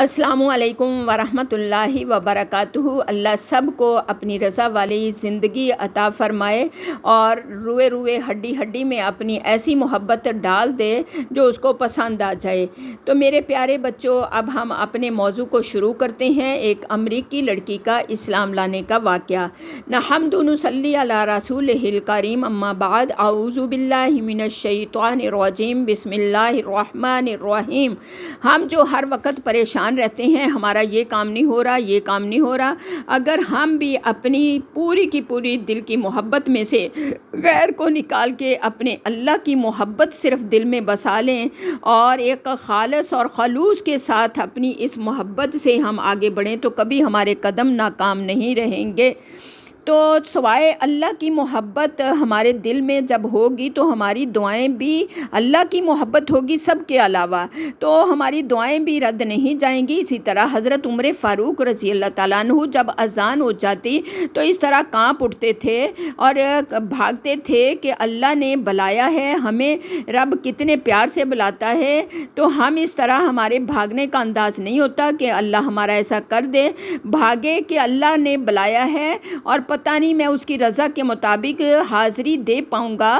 السلام علیکم ورحمۃ اللہ وبرکاتہ۔ اللہ سب کو اپنی رضا والی زندگی عطا فرمائے اور روئے روئے ہڈی ہڈی میں اپنی ایسی محبت ڈال دے جو اس کو پسند آ جائے۔ تو میرے پیارے بچوں، اب ہم اپنے موضوع کو شروع کرتے ہیں۔ ایک امریکی لڑکی کا اسلام لانے کا واقعہ۔ نحمد و نصلی علی رسولہ الکریم، اما بعد، اعوذ باللہ من الشیطان الرجیم، بسم اللہ الرحمن الرحیم۔ ہم جو ہر وقت پریشان رہتے ہیں، ہمارا یہ کام نہیں ہو رہا، یہ کام نہیں ہو رہا، اگر ہم بھی اپنی پوری کی پوری دل کی محبت میں سے غیر کو نکال کے اپنے اللہ کی محبت صرف دل میں بسا لیں اور ایک خالص اور خلوص کے ساتھ اپنی اس محبت سے ہم آگے بڑھیں تو کبھی ہمارے قدم ناکام نہیں رہیں گے۔ تو سوائے اللہ کی محبت ہمارے دل میں جب ہوگی تو ہماری دعائیں بھی اللہ کی محبت ہوگی سب کے علاوہ، تو ہماری دعائیں بھی رد نہیں جائیں گی۔ اسی طرح حضرت عمر فاروق رضی اللہ تعالیٰ عنہ جب اذان ہو جاتی تو اس طرح کانپ اٹھتے تھے اور بھاگتے تھے کہ اللہ نے بلایا ہے، ہمیں رب کتنے پیار سے بلاتا ہے، تو ہم اس طرح ہمارے بھاگنے کا انداز نہیں ہوتا کہ اللہ ہمارا ایسا کر دے، بھاگے کہ اللہ نے بلایا ہے اور پتہ نہیں میں اس کی رضا کے مطابق حاضری دے پاؤں گا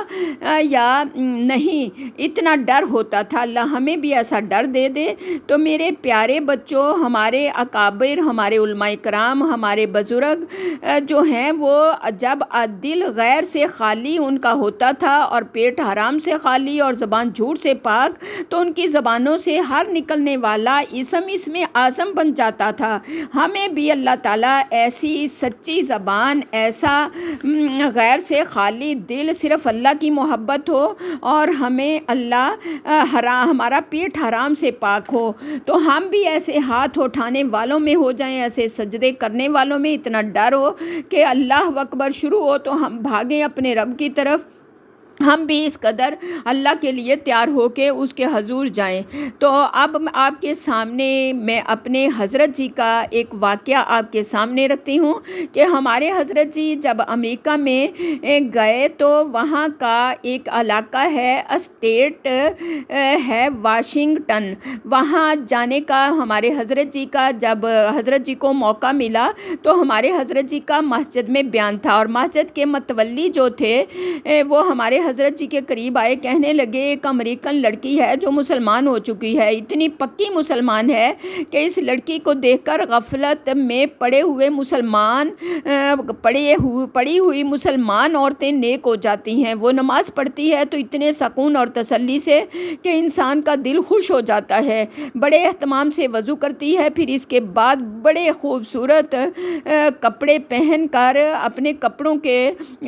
یا نہیں، اتنا ڈر ہوتا تھا۔ اللہ ہمیں بھی ایسا ڈر دے دے۔ تو میرے پیارے بچوں، ہمارے اکابر، ہمارے علماء کرام، ہمارے بزرگ جو ہیں وہ جب دل غیر سے خالی ان کا ہوتا تھا اور پیٹ حرام سے خالی اور زبان جھوٹ سے پاک، تو ان کی زبانوں سے ہر نکلنے والا اسم اعظم بن جاتا تھا۔ ہمیں بھی اللہ تعالیٰ ایسی سچی زبان، ایسا غیر سے خالی دل، صرف اللہ کی محبت ہو اور ہمیں ہمارا پیٹ حرام سے پاک ہو، تو ہم بھی ایسے ہاتھ اٹھانے والوں میں ہو جائیں، ایسے سجدے کرنے والوں میں اتنا ڈر ہو کہ اللہ اکبر شروع ہو تو ہم بھاگیں اپنے رب کی طرف، ہم بھی اس قدر اللہ کے لیے تیار ہو کے اس کے حضور جائیں۔ تو اب آپ کے سامنے میں اپنے حضرت جی کا ایک واقعہ آپ کے سامنے رکھتی ہوں کہ ہمارے حضرت جی جب امریکہ میں گئے تو وہاں کا ایک علاقہ ہے، اسٹیٹ ہے واشنگٹن، وہاں جانے کا ہمارے حضرت جی کا جب حضرت جی کو موقع ملا تو ہمارے حضرت جی کا مسجد میں بیان تھا، اور مسجد کے متولی جو تھے وہ ہمارے حضرت جی کے قریب آئے، کہنے لگے ایک امریکن لڑکی ہے جو مسلمان ہو چکی ہے، اتنی پکی مسلمان ہے کہ اس لڑکی کو دیکھ کر غفلت میں پڑی ہوئی مسلمان عورتیں نیک ہو جاتی ہیں۔ وہ نماز پڑھتی ہے تو اتنے سکون اور تسلی سے کہ انسان کا دل خوش ہو جاتا ہے، بڑے اہتمام سے وضو کرتی ہے، پھر اس کے بعد بڑے خوبصورت کپڑے پہن کر اپنے کپڑوں کے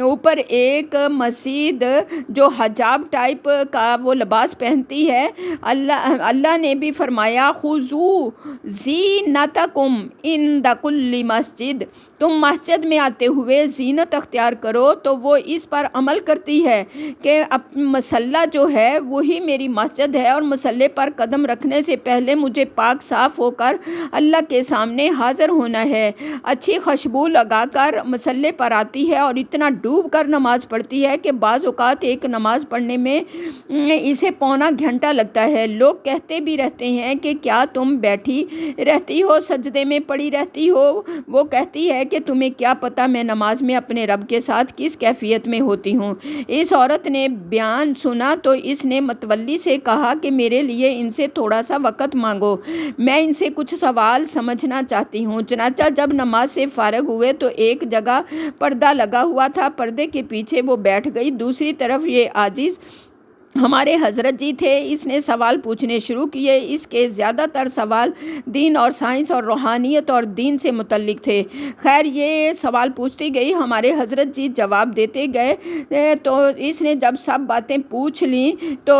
اوپر ایک مزید جو حجاب ٹائپ کا وہ لباس پہنتی ہے۔ اللہ نے بھی فرمایا خُذُوا زِینَتَکُمْ عِنْدَ کُلِّ مسجد، تم مسجد میں آتے ہوئے زینت اختیار کرو، تو وہ اس پر عمل کرتی ہے کہ مسلح جو ہے وہی میری مسجد ہے، اور مسلح پر قدم رکھنے سے پہلے مجھے پاک صاف ہو کر اللہ کے سامنے حاضر ہونا ہے۔ اچھی خوشبو لگا کر مسلح پر آتی ہے اور اتنا ڈوب کر نماز پڑھتی ہے کہ بعض اوقات ایک نماز پڑھنے میں اسے پونا گھنٹہ لگتا ہے۔ لوگ کہتے بھی رہتے ہیں کہ کیا تم بیٹھی رہتی ہو، سجدے میں پڑی رہتی ہو؟ وہ کہتی ہے کہ تمہیں کیا پتہ میں نماز میں اپنے رب کے ساتھ کس کیفیت میں ہوتی ہوں۔ اس عورت نے بیان سنا تو اس نے متولی سے کہا کہ میرے لیے ان سے تھوڑا سا وقت مانگو، میں ان سے کچھ سوال سمجھنا چاہتی ہوں۔ چنانچہ جب نماز سے فارغ ہوئے تو ایک جگہ پردہ لگا ہوا تھا، پردے کے پیچھے وہ بیٹھ گئی، دوسری طرف یہ عاجز ہمارے حضرت جی تھے۔ اس نے سوال پوچھنے شروع کیے، اس کے زیادہ تر سوال دین اور سائنس اور روحانیت اور دین سے متعلق تھے۔ خیر یہ سوال پوچھتی گئی، ہمارے حضرت جی جواب دیتے گئے، تو اس نے جب سب باتیں پوچھ لیں تو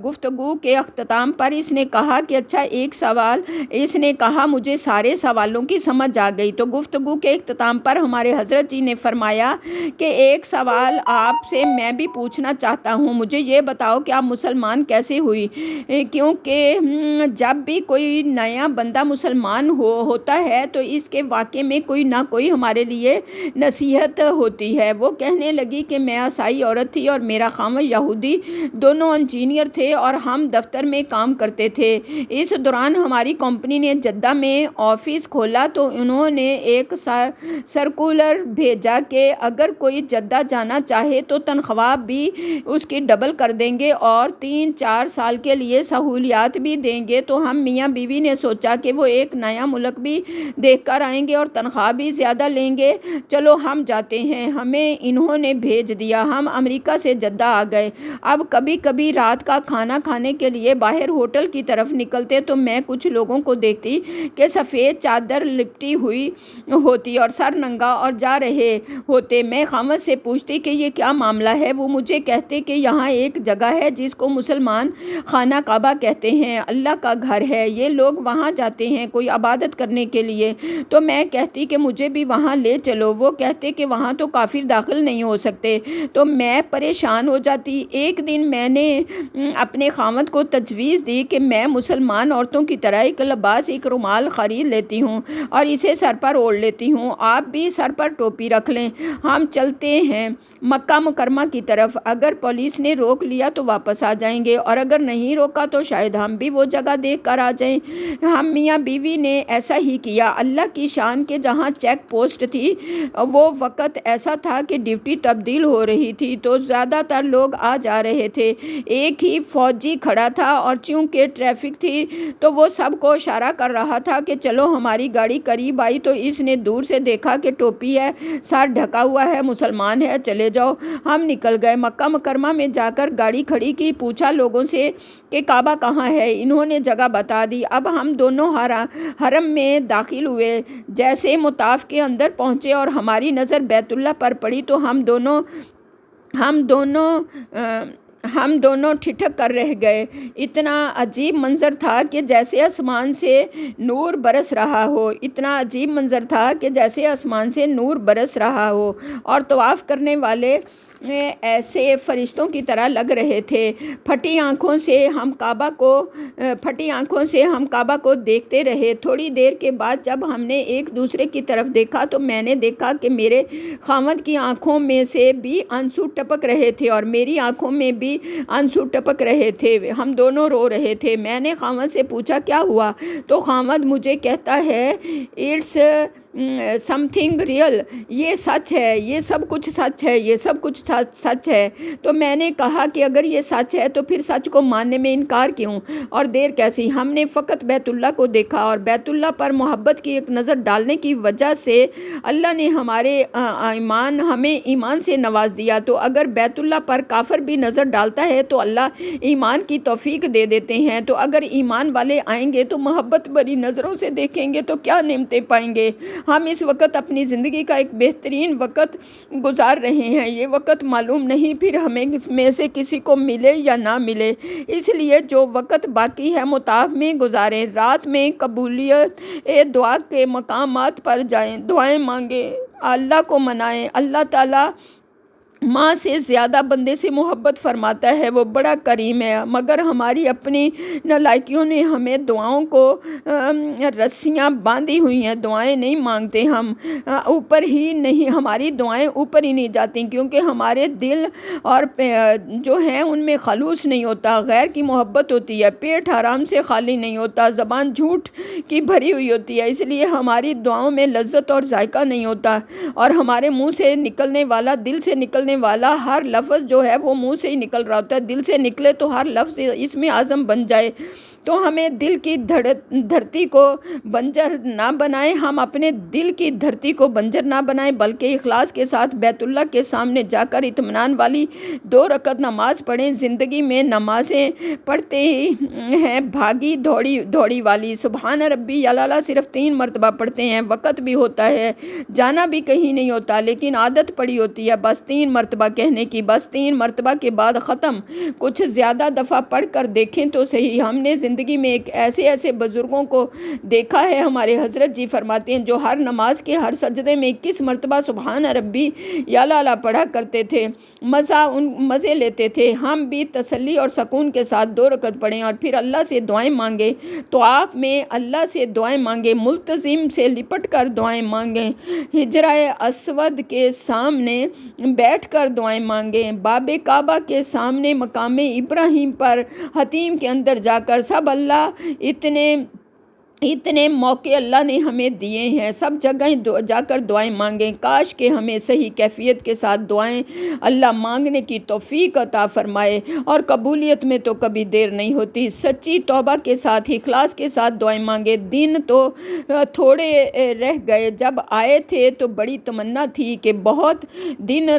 گفتگو کے اختتام پر اس نے کہا کہ اچھا ایک سوال، اس نے کہا مجھے سارے سوالوں کی سمجھ آ گئی۔ تو گفتگو کے اختتام پر ہمارے حضرت جی نے فرمایا کہ ایک سوال آپ سے میں بھی پوچھنا چاہتا ہوں، مجھے یہ بتا بتاؤ کہ آپ مسلمان کیسے ہوئی؟ کیونکہ جب بھی کوئی نیا بندہ مسلمان ہوتا ہے تو اس کے واقعے میں کوئی نہ کوئی ہمارے لیے نصیحت ہوتی ہے۔ وہ کہنے لگی کہ میں عیسائی عورت تھی اور میرا خاوند یہودی، دونوں انجینئر تھے اور ہم دفتر میں کام کرتے تھے۔ اس دوران ہماری کمپنی نے جدہ میں آفس کھولا تو انہوں نے ایک سرکولر بھیجا کہ اگر کوئی جدہ جانا چاہے تو تنخواہ بھی اس کی ڈبل کر دیں گے اور 3-4 سال کے لیے سہولیات بھی دیں گے۔ تو ہم میاں بیوی نے سوچا کہ وہ ایک نیا ملک بھی دیکھ کر آئیں گے اور تنخواہ بھی زیادہ لیں گے، چلو ہم جاتے ہیں۔ ہمیں انہوں نے بھیج دیا، ہم امریکہ سے جدہ آ گئے۔ اب کبھی کبھی رات کا کھانا کھانے کے لیے باہر ہوٹل کی طرف نکلتے تو میں کچھ لوگوں کو دیکھتی کہ سفید چادر لپٹی ہوئی ہوتی اور سر ننگا اور جا رہے ہوتے۔ میں خامد سے پوچھتی کہ یہ کیا معاملہ ہے؟ وہ مجھے کہتے کہ یہاں ایک جگہ ہے جس کو مسلمان خانہ کعبہ کہتے ہیں، اللہ کا گھر ہے، یہ لوگ وہاں جاتے ہیں کوئی عبادت کرنے کے لیے۔ تو میں کہتی کہ مجھے بھی وہاں لے چلو۔ وہ کہتے کہ وہاں تو کافر داخل نہیں ہو سکتے۔ تو میں پریشان ہو جاتی۔ ایک دن میں نے اپنے خاوند کو تجویز دی کہ میں مسلمان عورتوں کی طرح ایک لباس، ایک رومال خرید لیتی ہوں اور اسے سر پر اوڑھ لیتی ہوں، آپ بھی سر پر ٹوپی رکھ لیں، ہم چلتے ہیں مکہ مکرمہ کی طرف۔ اگر پولیس نے روک لیا تو واپس آ جائیں گے اور اگر نہیں روکا تو شاید ہم بھی وہ جگہ دیکھ کر آ جائیں۔ ہم میاں بیوی نے ایسا ہی کیا۔ اللہ کی شان کہ جہاں چیک پوسٹ تھی وہ وقت ایسا تھا کہ ڈیوٹی تبدیل ہو رہی تھی تو زیادہ تر لوگ آ جا رہے تھے۔ ایک ہی فوجی کھڑا تھا اور چونکہ ٹریفک تھی تو وہ سب کو اشارہ کر رہا تھا کہ چلو۔ ہماری گاڑی قریب آئی تو اس نے دور سے دیکھا کہ ٹوپی ہے، سر ڈھکا ہوا ہے، مسلمان ہے، چلے جاؤ۔ ہم نکل گئے، مکہ مکرمہ میں جا کر گاڑی کھڑی کی، پوچھا لوگوں سے کہ کعبہ کہاں ہے، انہوں نے جگہ بتا دی۔ اب ہم دونوں حرم میں داخل ہوئے۔ جیسے مطاف کے اندر پہنچے اور ہماری نظر بیت اللہ پر پڑی تو ہم دونوں ٹھٹک کر رہ گئے۔ اتنا عجیب منظر تھا کہ جیسے آسمان سے نور برس رہا ہو، اتنا عجیب منظر تھا کہ جیسے آسمان سے نور برس رہا ہو اور طواف کرنے والے ایسے فرشتوں کی طرح لگ رہے تھے۔ پھٹی آنکھوں سے ہم کعبہ کو دیکھتے رہے۔ تھوڑی دیر کے بعد جب ہم نے ایک دوسرے کی طرف دیکھا تو میں نے دیکھا کہ میرے خاوند کی آنکھوں میں سے بھی آنسو ٹپک رہے تھے اور میری آنکھوں میں بھی آنسو ٹپک رہے تھے، ہم دونوں رو رہے تھے۔ میں نے خاوند سے پوچھا کیا ہوا تو خاوند مجھے کہتا ہے اٹس سم تھنگ ریئل، یہ سچ ہے، یہ سب کچھ سچ ہے، یہ سب کچھ سچ ہے۔ تو میں نے کہا کہ اگر یہ سچ ہے تو پھر سچ کو ماننے میں انکار کیوں اور دیر کیسی؟ ہم نے فقط بیت اللہ کو دیکھا اور بیت اللہ پر محبت کی ایک نظر ڈالنے کی وجہ سے اللہ نے ہمیں ایمان سے نواز دیا۔ تو اگر بیت اللہ پر کافر بھی نظر ڈالتا ہے تو اللہ ایمان کی توفیق دے دیتے ہیں۔ تو اگر ایمان والے آئیں گے تو محبت بھری نظروں سے دیکھیں گے تو کیا نعمتیں پائیں گے۔ ہم اس وقت اپنی زندگی کا ایک بہترین وقت گزار رہے ہیں، یہ وقت معلوم نہیں پھر ہمیں اس میں سے کسی کو ملے یا نہ ملے، اس لیے جو وقت باقی ہے مطاف میں گزاریں، رات میں قبولیت دعا کے مقامات پر جائیں، دعائیں مانگیں، اللہ کو منائیں۔ اللہ تعالیٰ ماں سے زیادہ بندے سے محبت فرماتا ہے، وہ بڑا کریم ہے، مگر ہماری اپنی نالائکیوں نے ہمیں دعاؤں کو رسیاں باندھی ہوئی ہیں، دعائیں نہیں مانگتے ہم، اوپر ہی نہیں، ہماری دعائیں اوپر ہی نہیں جاتی کیونکہ ہمارے دل اور جو ہیں ان میں خلوص نہیں ہوتا، غیر کی محبت ہوتی ہے، پیٹ حرام سے خالی نہیں ہوتا، زبان جھوٹ کی بھری ہوئی ہوتی ہے، اس لیے ہماری دعاؤں میں لذت اور ذائقہ نہیں ہوتا اور ہمارے منہ سے نکلنے والا، دل سے نکلنے والا ہر لفظ جو ہے وہ منہ سے ہی نکل رہا ہوتا ہے، دل سے نکلے تو ہر لفظ اس میں اعظم بن جائے۔ تو ہمیں دل کی دھرتی کو بنجر نہ بنائیں، ہم اپنے دل کی دھرتی کو بنجر نہ بنائیں بلکہ اخلاص کے ساتھ بیت اللہ کے سامنے جا کر اطمینان والی 2 رکعت نماز پڑھیں۔ زندگی میں نمازیں پڑھتے ہیں بھاگی دوڑی والی، سبحان ربی الاعلیٰ صرف 3 مرتبہ پڑھتے ہیں، وقت بھی ہوتا ہے، جانا بھی کہیں نہیں ہوتا، لیکن عادت پڑی ہوتی ہے بس 3 مرتبہ کہنے کی، بس 3 مرتبہ کے بعد ختم۔ کچھ زیادہ دفعہ پڑھ کر دیکھیں تو صحیح۔ ہم نے زندگی میں ایک ایسے بزرگوں کو دیکھا ہے۔ ہمارے حضرت جی فرماتے ہیں جو ہر نماز کے ہر سجدے میں 21 مرتبہ سبحان ربی یا پڑھا کرتے تھے، مزے لیتے تھے۔ ہم بھی تسلی اور سکون کے ساتھ 2 رکعت پڑھیں اور پھر اللہ سے دعائیں مانگیں۔ تو آپ میں اللہ سے دعائیں مانگیں، ملتزم سے لپٹ کر دعائیں مانگیں، حجرہ اسود کے سامنے بیٹھ کر دعائیں مانگیں، باب کعبہ کے سامنے مقام ابراہیم پر حتیم کے اندر جا کر سب اللہ اتنے موقع اللہ نے ہمیں دیے ہیں، سب جگہ جا کر دعائیں مانگیں۔ کاش کہ ہمیں صحیح کیفیت کے ساتھ دعائیں اللہ مانگنے کی توفیق عطا فرمائے، اور قبولیت میں تو کبھی دیر نہیں ہوتی۔ سچی توبہ کے ساتھ اخلاص کے ساتھ دعائیں مانگیں۔ دن تو تھوڑے رہ گئے، جب آئے تھے تو بڑی تمنا تھی کہ بہت دن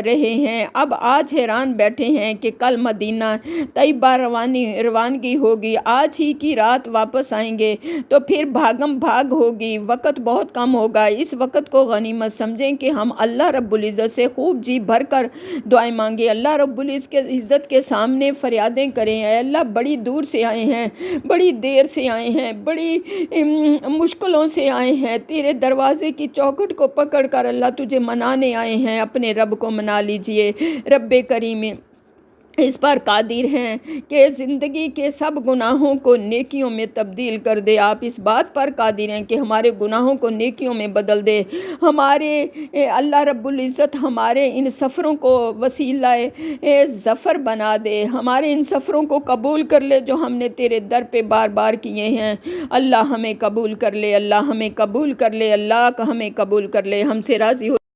رہے ہیں، اب آج حیران بیٹھے ہیں کہ کل مدینہ طیبہ روانگی ہوگی، آج ہی کی رات واپس آئیں گے تو پھر بھاگم بھاگ ہوگی، وقت بہت کم ہوگا۔ اس وقت کو غنیمت سمجھیں کہ ہم اللہ رب العزت سے خوب جی بھر کر دعائیں مانگیں، اللہ رب العزت کے سامنے فریادیں کریں۔ اے اللہ، بڑی دور سے آئے ہیں، بڑی دیر سے آئے ہیں، بڑی مشکلوں سے آئے ہیں، تیرے دروازے کی چوکھٹ کو پکڑ کر اللہ تجھے منانے آئے ہیں، اپنے رب کو منا لیجئے۔ رب کریم اس پر قادر ہیں کہ زندگی کے سب گناہوں کو نیکیوں میں تبدیل کر دے۔ آپ اس بات پر قادر ہیں کہ ہمارے گناہوں کو نیکیوں میں بدل دے۔ ہمارے اللہ رب العزت ہمارے ان سفروں کو وسیلہ ظفر بنا دے، ہمارے ان سفروں کو قبول کر لے جو ہم نے تیرے در پہ بار بار کیے ہیں۔ اللہ ہمیں قبول کر لے، اللہ ہمیں قبول کر لے، اللہ ہمیں قبول کر لے، ہم سے راضی ہو